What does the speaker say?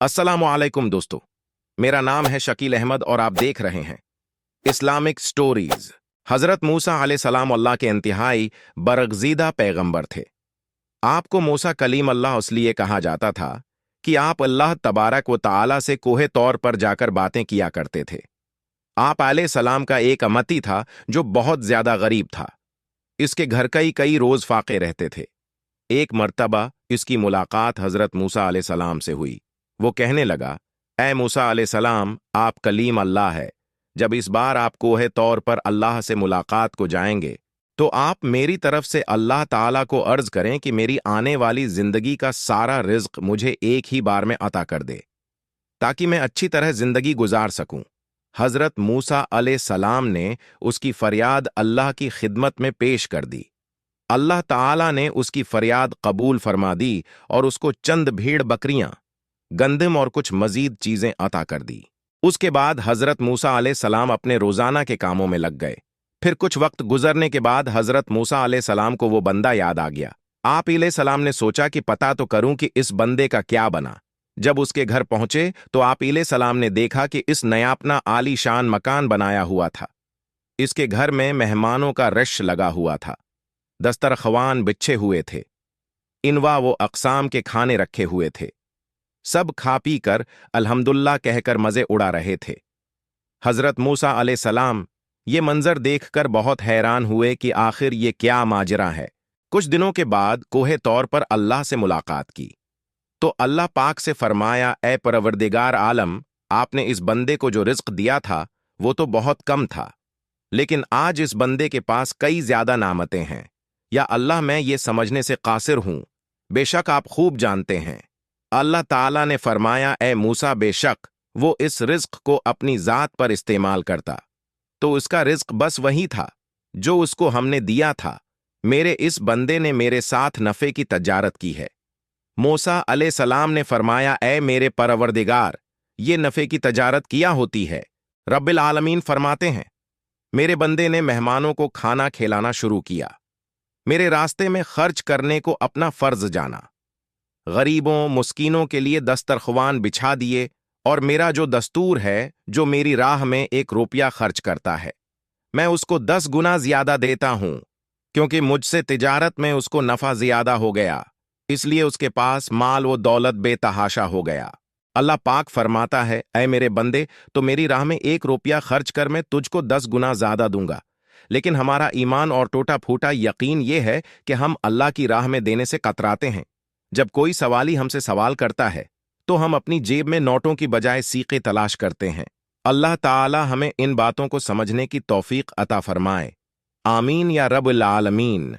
अस्सलामुअलैकुम दोस्तों। मेरा नाम है शकील अहमद और आप देख रहे हैं इस्लामिक स्टोरीज। हजरत मूसा अलैहिस्सलाम अल्लाह के इंतहाई बरगज़ीदा पैगंबर थे। आपको मूसा कलीम अल्लाह इसलिए कहा जाता था कि आप अल्लाह तबारक व तआला से कोहे तौर पर जाकर बातें किया करते थे। आप अलैहिस्सलाम का एक अमती था जो बहुत ज्यादा गरीब था। इसके घर कई कई रोज फाके रहते थे। एक मर्तबा इसकी मुलाकात हजरत मूसा अलैहिस्सलाम से हुई। वो कहने लगा, ए मूसा अलैहिस्सलाम, आप कलीम अल्लाह है। जब इस बार आप कोहे तौर पर अल्लाह से मुलाकात को जाएंगे तो आप मेरी तरफ से अल्लाह ताला को अर्ज करें कि मेरी आने वाली जिंदगी का सारा रिज्क मुझे एक ही बार में अता कर दे, ताकि मैं अच्छी तरह जिंदगी गुजार सकूं। हजरत मूसा अलैहिस्सलाम ने उसकी फरियाद अल्लाह की खिदमत में पेश कर दी। अल्लाह ताला ने उसकी फरियाद कबूल फरमा दी और उसको चंद भेड़ बकरियां, गंदम और कुछ मजीद चीजें अता कर दी। उसके बाद हजरत मूसा अलैहिस्सलाम अपने रोजाना के कामों में लग गए। फिर कुछ वक्त गुजरने के बाद हजरत मूसा अलैहिस्सलाम को वो बंदा याद आ गया। आप अलैहिस्सलाम ने सोचा कि पता तो करूं कि इस बंदे का क्या बना। जब उसके घर पहुंचे तो आप अलैहिस्सलाम ने देखा कि इस नयापना आलीशान मकान बनाया हुआ था। इसके घर में मेहमानों का रश लगा हुआ था। दस्तरख्वान बिछे हुए थे। इनवा वो अक़साम के खाने रखे हुए थे। सब खा पी कर अल्हम्दुलिल्लाह कहकर मजे उड़ा रहे थे। हजरत मूसा अलैहिस्सलाम ये मंजर देखकर बहुत हैरान हुए कि आखिर ये क्या माजरा है। कुछ दिनों के बाद कोहे तौर पर अल्लाह से मुलाकात की तो अल्लाह पाक से फरमाया, ए परवरदिगार आलम, आपने इस बंदे को जो रिज्क दिया था वो तो बहुत कम था, लेकिन आज इस बंदे के पास कई ज्यादा नामतें हैं। या अल्लाह, मैं ये समझने से कासिर हूं, बेशक आप खूब जानते हैं। अल्लाह ताला ने फरमाया, ए मूसा, बेशक वो इस रिज्क को अपनी जात पर इस्तेमाल करता तो उसका रिज्क बस वही था जो उसको हमने दिया था। मेरे इस बंदे ने मेरे साथ नफे की तजारत की है। मूसा अलैहिस्सलाम ने फरमाया, ए मेरे परवरदिगार, ये नफे की तजारत किया होती है। रब्बिल आलमीन फरमाते हैं, मेरे बंदे ने मेहमानों को खाना खिलाना शुरू किया, मेरे रास्ते में खर्च करने को अपना फर्ज जाना, गरीबों मुस्कीनों के लिए दस्तरख्वान बिछा दिए, और मेरा जो दस्तूर है, जो मेरी राह में 1 रुपया खर्च करता है, मैं उसको 10 गुना ज्यादा देता हूं, क्योंकि मुझसे तिजारत में उसको नफा ज्यादा हो गया, इसलिए उसके पास माल व दौलत बेतहाशा हो गया। अल्लाह पाक फरमाता है, ऐ मेरे बंदे, तो मेरी राह में 1 रुपया खर्च कर मैं तुझको 10 गुना ज्यादा दूंगा। लेकिन हमारा ईमान और टूटा फूटा यकीन यह है कि हम अल्लाह की राह में देने से कतराते हैं। जब कोई सवाली हमसे सवाल करता है तो हम अपनी जेब में नोटों की बजाय सीखे तलाश करते हैं। अल्लाह ताला हमें इन बातों को समझने की तौफीक अता फरमाए। आमीन या रब्बुल आलमीन।